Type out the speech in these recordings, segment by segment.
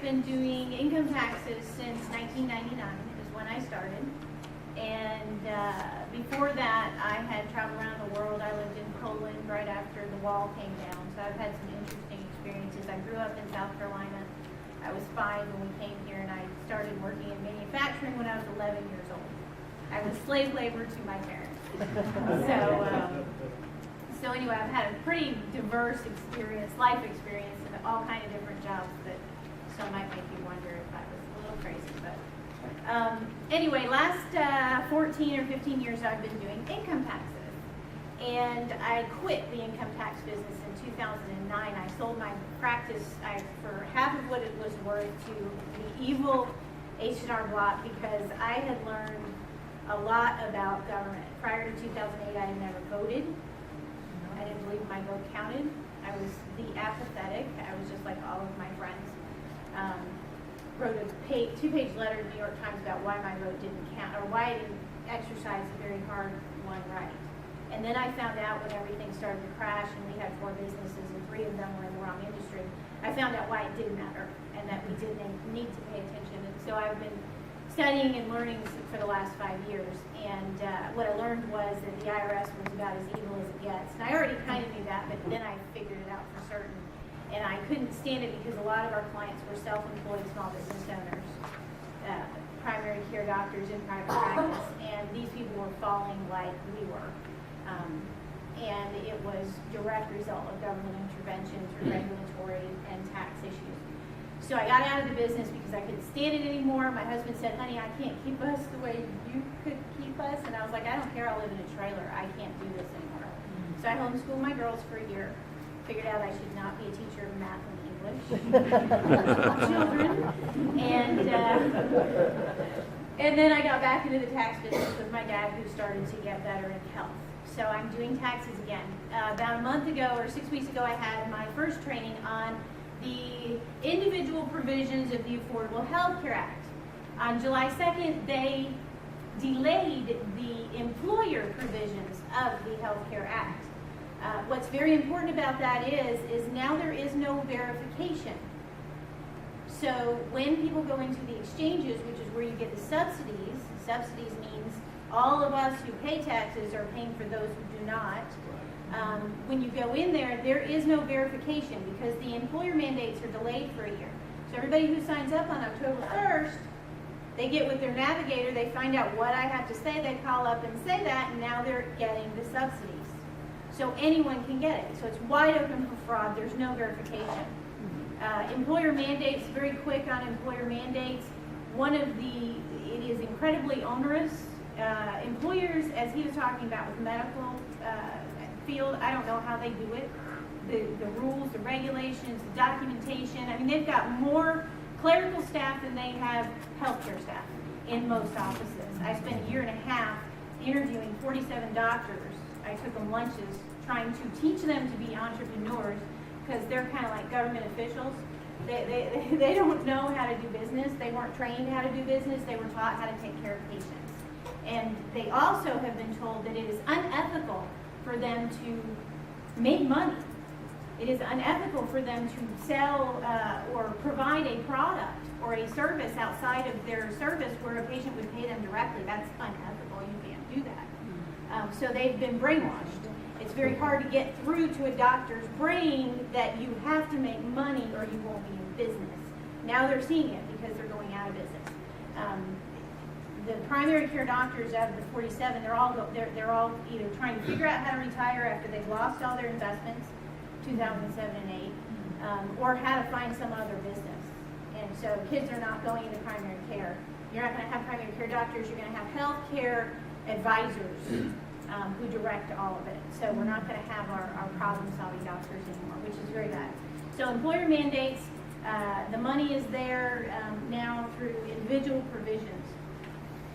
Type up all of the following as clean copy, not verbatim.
been doing income taxes since 1999 is when I started. And before that, I had traveled around the world. I lived in Poland right after the wall came down. So I've had some interesting experiences. I grew up in South Carolina. I was 5 when we came here, and I started working in manufacturing when I was 11 years old. I was slave labor to my parents. So anyway, I've had a pretty diverse experience, life experience, and all kind of different jobs that some might make you wonder if I was a little crazy. But anyway, last 14 or 15 years I've been doing income taxes. And I quit the income tax business in 2009. I sold my practice for half of what it was worth to the evil H&R Block because I had learned a lot about government. Prior to 2008, I had never voted. I didn't believe my vote counted. I was the apathetic. I was just like all of my friends. Wrote a 2-page letter to the New York Times about why my vote didn't count, or why I didn't exercise a very hard one right. And then I found out when everything started to crash and we had 4 businesses and 3 of them were in the wrong industry, I found out why it didn't matter and that we didn't need to pay attention. And so I've been studying and learning for the last 5 years. And what I learned was that the IRS was about as evil as it gets. And I already kind of knew that, but then I figured it out for certain. And I couldn't stand it because a lot of our clients were self-employed small business owners, primary care doctors in private practice, and these people were falling like we were. And it was direct result of government intervention through regulatory and tax issues. So I got out of the business because I couldn't stand it anymore. My husband said, honey, I can't keep us the way you could keep us. And I was like, I don't care, I'll live in a trailer. I can't do this anymore. So I homeschooled my girls for a year. Figured out I should not be a teacher of math and English to children. And then I got back into the tax business with my dad, who started to get better in health. So I'm doing taxes again. About a month ago or 6 weeks ago, I had my first training on the individual provisions of the Affordable Health Care Act. On July 2nd, they delayed the employer provisions of the Health Care Act. What's very important about that is now there is no verification. So when people go into the exchanges, which is where you get the subsidies means all of us who pay taxes are paying for those who do not. When you go in there, there is no verification because the employer mandates are delayed for a year. So everybody who signs up on October 1st, they get with their navigator, they find out what I have to say, they call up and say that, and now they're getting the subsidies. So anyone can get it. So it's wide open for fraud. There's no verification. Employer mandates, very quick on employer mandates. It is incredibly onerous. Employers, as he was talking about with medical field, I don't know how they do it. The rules, the regulations, the documentation. I mean, they've got more clerical staff than they have healthcare staff in most offices. I spent a year and a half interviewing 47 doctors. I took them lunches trying to teach them to be entrepreneurs because they're kind of like government officials. They don't know how to do business. They weren't trained how to do business. They were taught how to take care of patients. And they also have been told that it is unethical for them to make money. It is unethical for them to sell or provide a product or a service outside of their service where a patient would pay them directly. That's unethical. You can't do that. So they've been brainwashed. It's very hard to get through to a doctor's brain that you have to make money or you won't be in business. Now they're seeing it because they're going out of business. The primary care doctors out of the 47, they're all either trying to figure out how to retire after they've lost all their investments, 2007 and 8, or how to find some other business. And so kids are not going into primary care. You're not going to have primary care doctors. You're going to have health care advisors who direct all of it. So we're not going to have our problem-solving doctors anymore, which is very bad. So employer mandates, the money is there now through individual provisions.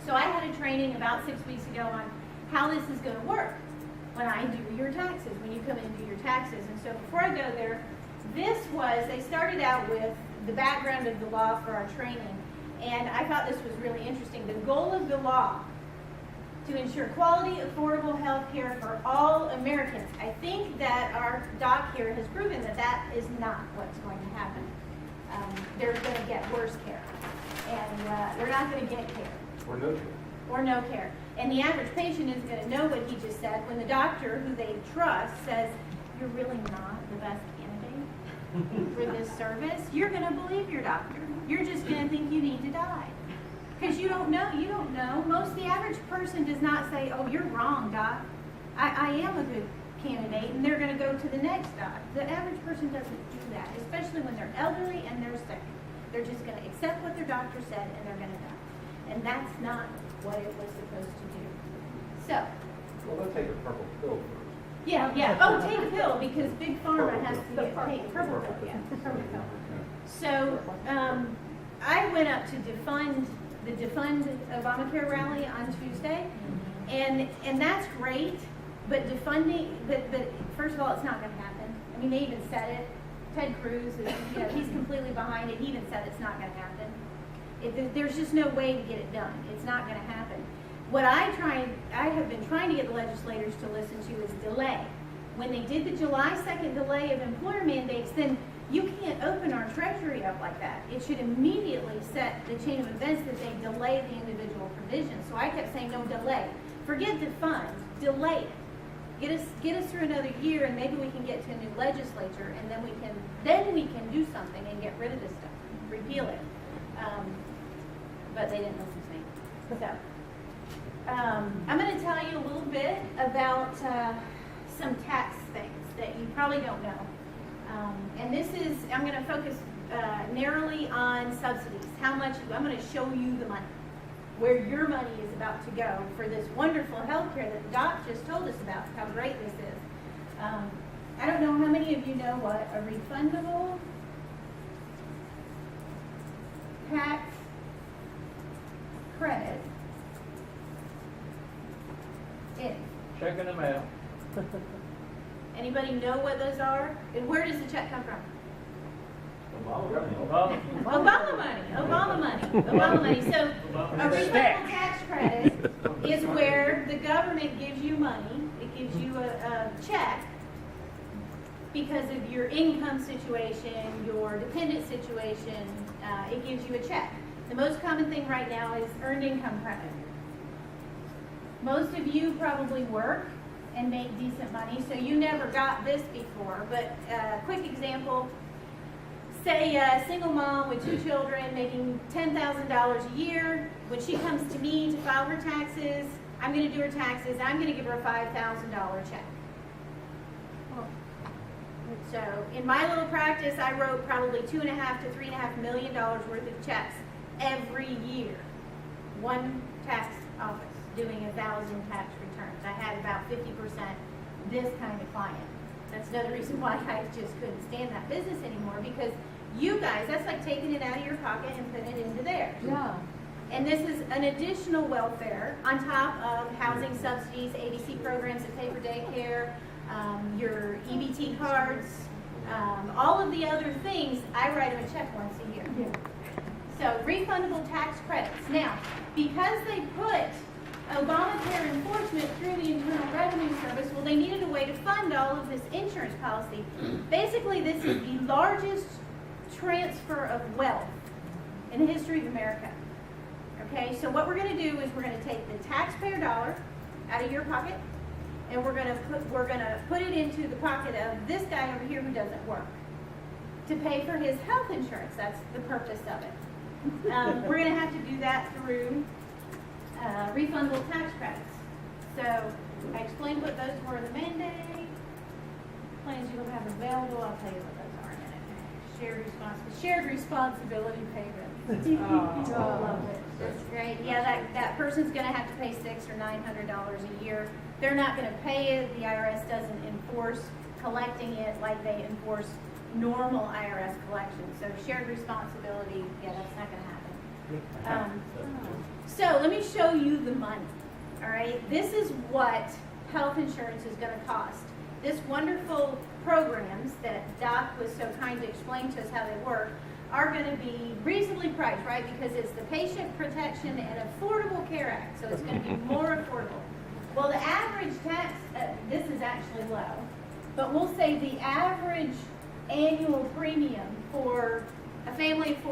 So I had a training about 6 weeks ago on how this is going to work when I do your taxes, when you come in and do your taxes. And so before I go there, they started out with the background of the law for our training. And I thought this was really interesting. The goal of the law to ensure quality, affordable health care for all Americans. I think that our doc here has proven that that is not what's going to happen. they're going to get worse care. And they're not going to get care. Or no care. Or no care. And the average patient isn't going to know what he just said when the doctor, who they trust, says, you're really not the best candidate for this service. You're going to believe your doctor. You're just going to think you need to die. Because you don't know. You don't know. The average person does not say, oh, you're wrong, doc. I am a good candidate, and they're going to go to the next doc. The average person doesn't do that, especially when they're elderly and they're sick. They're just going to accept what their doctor said, and they're going to die. And that's not what it was supposed to do. So. Well, they'll take a purple pill first. Yeah. Oh, take a pill, because Big Pharma has to get paid. Purple pill, yeah. Purple pill. So, I went up to defund ObamaCare rally on Tuesday, and that's great, but defunding, but first of all, it's not going to happen. I mean, they even said it. Ted Cruz is, he's completely behind it. He even said it's not going to happen. There's just no way to get it done. It's not going to happen. What I have been trying to get the legislators to listen to is delay. When they did the July 2nd delay of employer mandates, then you can't open our treasury up like that. It should immediately set the chain of events that they delay the individual provisions. So I kept saying, no, delay. Forget defund, delay it. Get us through another year, and maybe we can get to a new legislature, and then we can do something and get rid of this stuff, repeal it. But they didn't listen to me. So I'm going to tell you a little bit about some tax things that you probably don't know. And this is, I'm going to focus narrowly on subsidies. How much, I'm going to show you the money, where your money is about to go for this wonderful health care that the doc just told us about, how great this is. I don't know how many of you know what a refundable tax credit is. Check in the mail. Anybody know what those are? And where does the check come from? Obama money. Obama money. So a refundable tax credit is where the government gives you money. It gives you a check because of your income situation, your dependent situation. It gives you a check. The most common thing right now is earned income credit. Most of you probably work and make decent money, so you never got this before. But quick example, say a single mom with 2 children making $10,000 a year. When she comes to me to file her taxes, I'm going to do her taxes. I'm going to give her a $5,000 check. So in my little practice, I wrote probably $2.5 to $3.5 million worth of checks every year. One tax office doing 1,000 tax returns. I had about 50% this kind of client. That's another reason why I just couldn't stand that business anymore, because you guys, that's like taking it out of your pocket and putting it into theirs. Yeah. And this is an additional welfare on top of housing subsidies, ABC programs that pay for daycare, your EBT cards, all of the other things. I write them a check once a year. Yeah. So refundable tax credits. Now, because they put ObamaCare enforcement through the Internal Revenue Service, well, they needed a way to fund all of this insurance policy. Basically, this is the largest transfer of wealth in the history of America. Okay, so what we're going to do is we're going to take the taxpayer dollar out of your pocket, and we're going to put it into the pocket of this guy over here who doesn't work to pay for his health insurance. That's the purpose of it. We're going to have to do that through refundable tax credits. So I explained what those were in the mandate. Plans you will have available. I'll tell you what those are in a minute. Shared responsibility payments. Oh, I love it. That's great. Yeah, that person's going to have to pay $600 or $900 a year. They're not going to pay it. The IRS doesn't enforce collecting it like they enforce normal IRS collection. So shared responsibility, yeah, that's not going to happen. So let me show you the money. All right, this is what health insurance is going to cost. This wonderful programs that Doc was so kind to explain to us how they work are going to be reasonably priced, right? Because it's the Patient Protection and Affordable Care Act, so it's going to be more affordable. Well, the average tax, this is actually low, but we'll say the average annual premium for a family of 4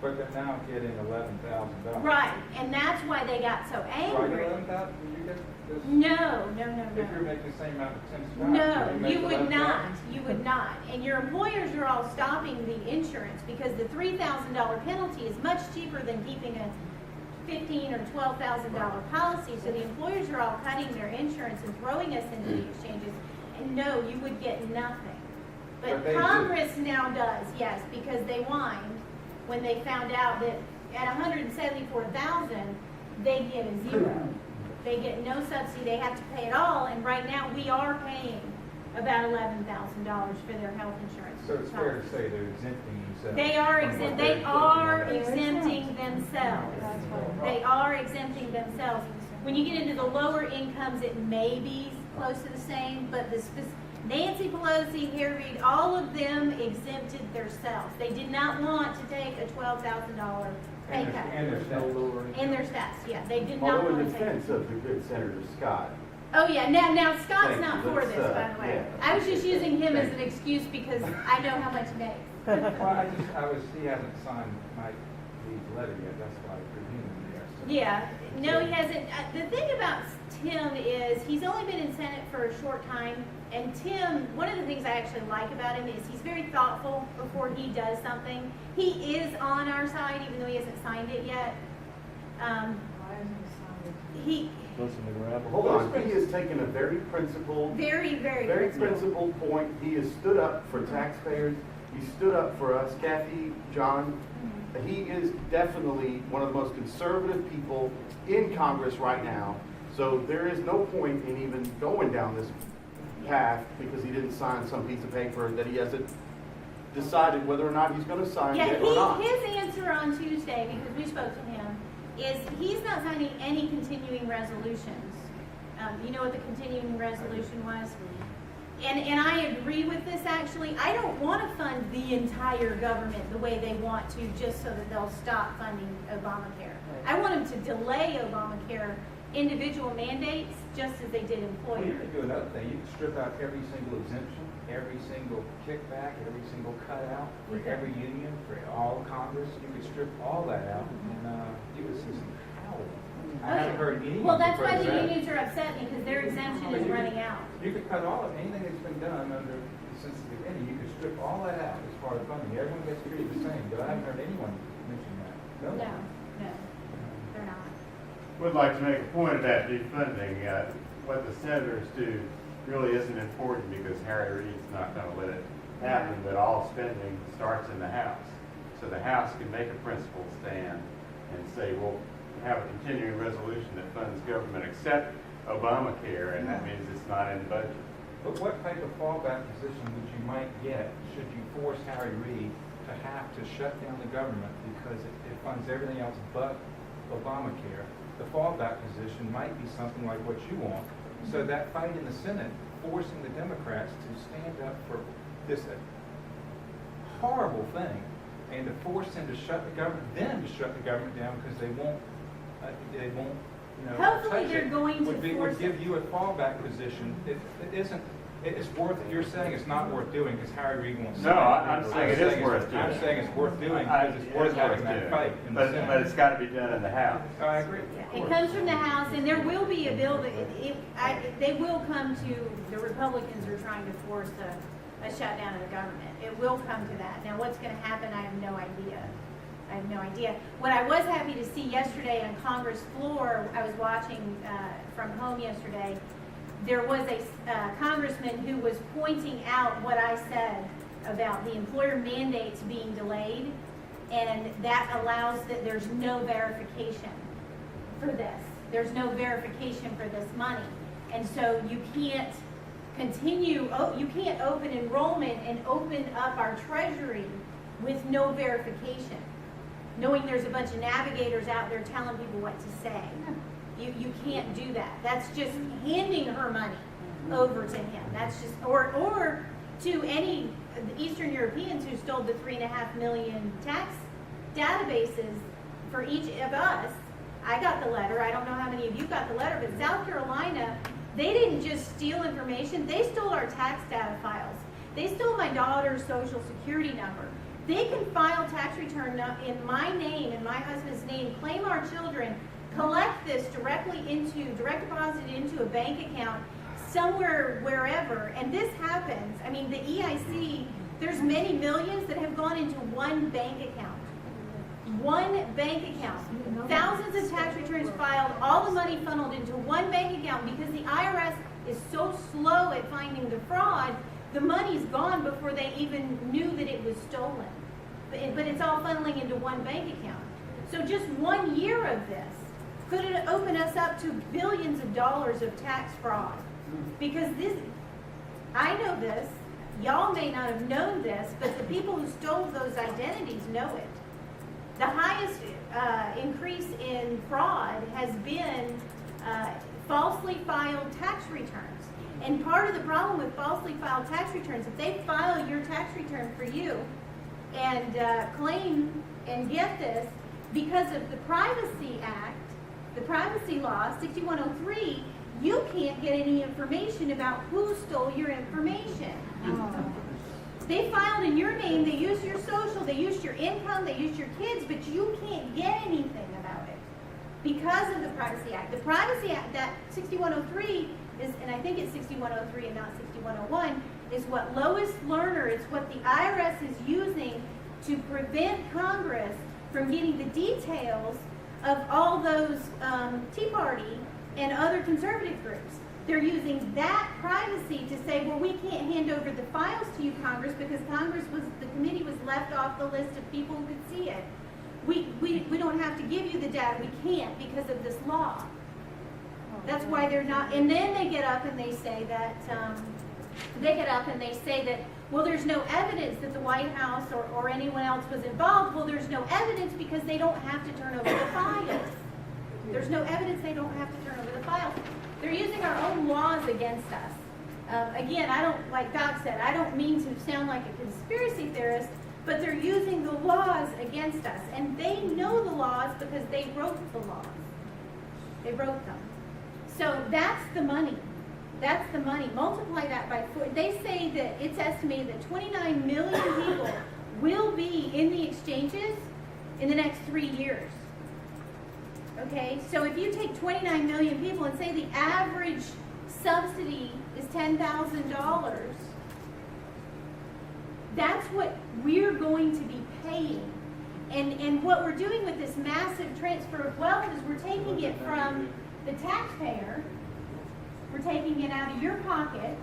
But they're now getting $11,000. Right, and that's why they got so So I angry. get $11,000, you get this? No. If you're making the same amount of 10 spots. No, you would not, you would not. And your employers are all stopping the insurance because the $3,000 penalty is much cheaper than keeping a $15,000 or $12,000 policy. So the employers are all cutting their insurance and throwing us into the exchanges. And no, you would get nothing. But But they do. Congress now does, yes, because they whined when they found out that at 174,000, they get a zero. They get no subsidy, they have to pay it all, and right now we are paying about $11,000 for their health insurance. So it's fair to say they're exempting themselves. They are from what exempt, they're they putting are on that. exempting themselves. They are exempting themselves. When you get into the lower incomes, it may be close to the same, but Nancy Pelosi, Harry Reid, all of them exempted themselves. They did not want to take a $12,000 pay cut. And there's no lower. In their stats, yeah, they did not Although want in to take it. defense of the good Senator Scott, Oh, yeah, now Scott's Thank not you. for That's, this, by the way. yeah. I was just using him as Thank an excuse because I know how much he makes. Well, he hasn't signed Mike Lee's letter yet, that's why I presume there. So- Yeah, no, he hasn't. The thing about Tim is he's only been in Senate for a short time, and Tim, one of the things I actually like about him is he's very thoughtful before he does something. He is on our side, even though he hasn't signed it yet. He, Listen to gravel. hold on, he has taken a very principled, very very principled point. He has stood up for taxpayers. He stood up for us, Kathy, John. He is definitely one of the most conservative people in Congress right now. So there is no point in even going down this path because he didn't sign some piece of paper that he hasn't decided whether or not he's going to sign Yeah, it or not. his answer on Tuesday, because we spoke to him, is he's not signing any continuing resolutions. You know what the continuing resolution was? And I agree with this actually. I don't want to fund the entire government the way they want to just so that they'll stop funding Obamacare. I want them to delay Obamacare individual mandates just as they did Well, you employer. could do another thing, you could strip out every single exemption, every single kickback, every single cutout for Okay. every union, for all Congress. You could strip all that out and you would see some howling. I haven't heard anyone. Well, that's why propose the that. unions are upset because their exemption is running out. You could cut all of anything that's been done under since the beginning. You could strip all that out as part of funding. Everyone gets treated the same, but I haven't heard anyone mention that. No, they're not. Would like to make a point about defunding. What the senators do really isn't important because Harry Reid's not going to let it happen, but all spending starts in the House. So the House can make a principled stand and say, we'll have a continuing resolution that funds government except Obamacare, and that means it's not in the budget. But what type of fallback position would you might get should you force Harry Reid to have to shut down the government because it funds everything else but Obamacare? The fallback position might be something like what you want. So that fight in the Senate, forcing the Democrats to stand up for this horrible thing and to force them to shut the government, them to shut the government down because they won't, Hopefully touch they're it, going to would force give you a fallback position. It's worth, you're saying it's not worth doing because Harry Reid wants to. No, I'm saying it is worth doing. I'm saying it's worth doing because it's worth having that fight in the But Senate. it's got to be done in the House. Oh, I agree. It comes from the House, and there will be a bill that, they will come to, the Republicans are trying to force a shutdown of the government. It will come to that. Now, what's going to happen, I have no idea. I have no idea. What I was happy to see yesterday on Congress floor, I was watching from home yesterday, there was a congressman who was pointing out what I said about the employer mandates being delayed, and that allows that there's no verification for this. There's no verification for this money. And so you can't continue, you can't open enrollment and open up our treasury with no verification, knowing there's a bunch of navigators out there telling people what to say. You can't do that. That's just handing her money over to him. That's just, or to any Eastern Europeans who stole the 3.5 million tax databases for each of us. I got the letter. I don't know how many of you got the letter, but South Carolina, they didn't just steal information. They stole our tax data files. They stole my daughter's social security number. They can file tax return in my name, in my husband's name, claim our children, collect this direct deposit into a bank account somewhere, wherever, and this happens. I mean, the EIC, there's many millions that have gone into one bank account. One bank account. Thousands of tax returns filed, all the money funneled into one bank account because the IRS is so slow at finding the fraud, the money's gone before they even knew that it was stolen. But it's all funneling into one bank account. So just 1 year of this could it open us up to billions of dollars of tax fraud? Because this, I know this, y'all may not have known this, but the people who stole those identities know it. The highest increase in fraud has been falsely filed tax returns. And part of the problem with falsely filed tax returns, if they file your tax return for you and claim and get this, because of the Privacy Act, the Privacy Law, 6103, you can't get any information about who stole your information. They filed in your name, they used your social, they used your income, they used your kids, but you can't get anything about it because of the Privacy Act. The Privacy Act, that 6103 is, and I think it's 6103 and not 6101, is what Lois Lerner, it's what the IRS is using to prevent Congress from getting the details of all those Tea Party and other conservative groups. They're using that privacy to say, well, we can't hand over the files to you, Congress, because the committee was left off the list of people who could see it. We don't have to give you the data. We can't because of this law. That's why they're not. And then they get up and they say that, well, there's no evidence that the White House or anyone else was involved. Well, there's no evidence because they don't have to turn over the files. There's no evidence they don't have to turn over the files. They're using our own laws against us. Again, I don't, like Doc said, I don't mean to sound like a conspiracy theorist, but they're using the laws against us. And they know the laws because they wrote the laws. They wrote them. So that's the money. That's the money. Multiply that by 4. They say that it's estimated that 29 million people will be in the exchanges in the next 3 years. Okay, so if you take 29 million people and say the average subsidy is $10,000, that's what we're going to be paying. And what we're doing with this massive transfer of wealth is we're taking it from the taxpayer, we're taking it out of your pocket.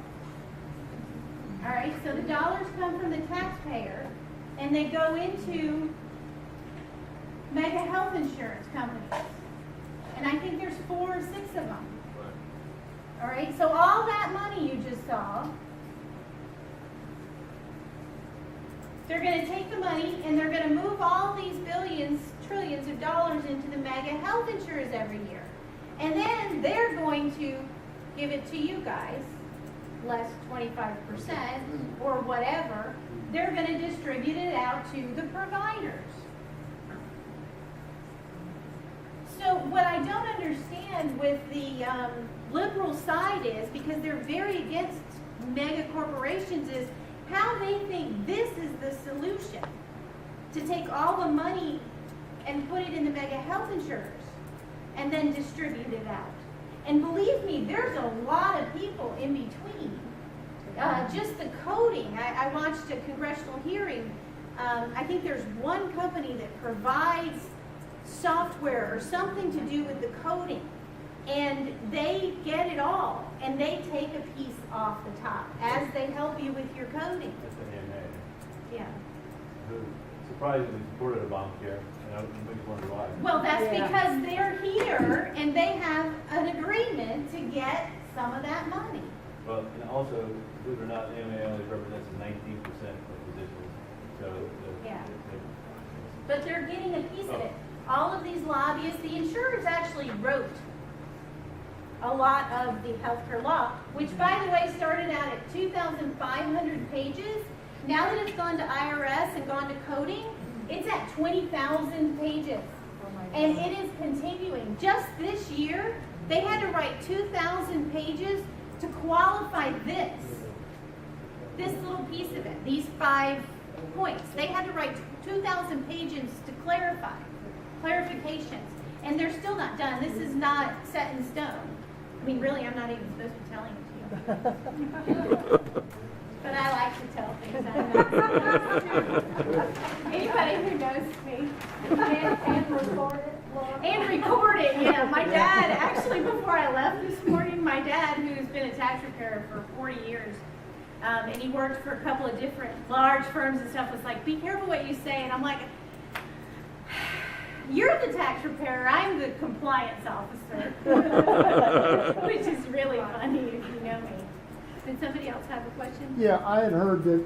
All right, so the dollars come from the taxpayer and they go into mega health insurance companies. And I think there's 4 or 6 of them. All right, so all that money you just saw, they're going to take the money and they're going to move all these billions, trillions of dollars into the mega health insurers every year. And then they're going to give it to you guys, less 25% or whatever. They're going to distribute it out to the providers. So what I don't understand with the liberal side is, because they're very against mega corporations, is how they think this is the solution to take all the money and put it in the mega health insurers and then distribute it out. And believe me, there's a lot of people in between. Just the coding. I watched a congressional hearing. I think there's one company that provides software or something to do with the coding, and they get it all, and they take a piece off the top as they help you with your coding. That's the AMA. Yeah. Who surprisingly supported Obamacare, and I makes you wonder why. Well, that's because they're here and they have an agreement to get some of that money. Well, and also, believe it or not, AMA only represents 19% of physicians. So, Yeah. But they're getting a piece of it. All of these lobbyists, the insurers actually wrote a lot of the healthcare law, which, by the way, started out at 2,500 pages. Now that it's gone to IRS and gone to coding, it's at 20,000 pages. And it is continuing. Just this year, they had to write 2,000 pages to qualify this little piece of it, these 5 points. They had to write 2,000 pages to clarify, clarifications, and they're still not done. This is not set in stone. I mean, really, I'm not even supposed to be telling it to you. But I like to tell things. Anybody who knows me. And record it. Laura. And record it, yeah. My dad, actually, before I left this morning, my dad, who's been a tax preparer for 40 years, and he worked for a couple of different large firms and stuff, was like, be careful what you say. And I'm like, you're the tax preparer, I'm the compliance officer. Which is really funny if you know me. Did somebody else have a question? Yeah, I had heard that